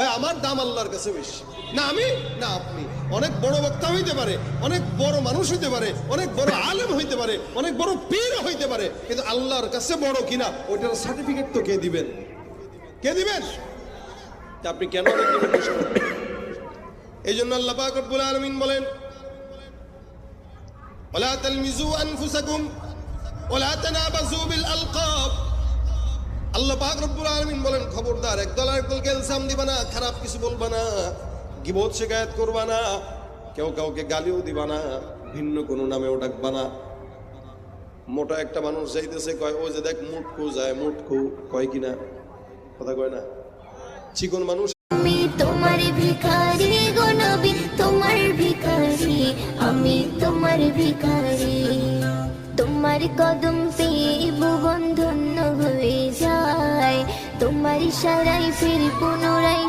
ভাই আমার দাম আল্লাহর কাছে বেশি, না আমি না আপনি। অনেক বড় বক্তা হইতে পারে, অনেক বড় মানুষ হইতে পারে, অনেক বড় আলেম হইতে পারে, অনেক বড় পীর হইতে পারে, কিন্তু আল্লাহর কাছে বড় কিনা ওইটার সার্টিফিকেট তো কে দিবেন? কে দিবেন? আপনি কেন এই জন্য আল্লাহ পাক রব্বুল আলামিন বলেন ওয়ালা তালমিজু আনফুসাকুম ওয়ালা তানাবাজু বিল আলকাব। আল্লাহ পাক রব্বুল আলামিন বলেন খবরদার একদল আরেকদলকে ইলজাম দিবা না, খারাপ কিছু বলবা না, গীবত শিকায়াত করবা না, কেউ কাউকে গালিও দিবা না, ভিন্ন কোনো নামেও ডাকবা না। মোটা একটা মানুষ যাইতেছে কয় ও যে দেখ মুটকু যায়, মুটকু কয় কিনা কথা কয় না। চিকন মানুষ আমি তোমার ভিখারি গো নবী, তোমার ভিখারি, আমি তোমার ভিখারি। তোমার কদম পেয়ে ভুবন ধন্য হয়ে যায়, তোমার ইশারায় ফির পুনরায়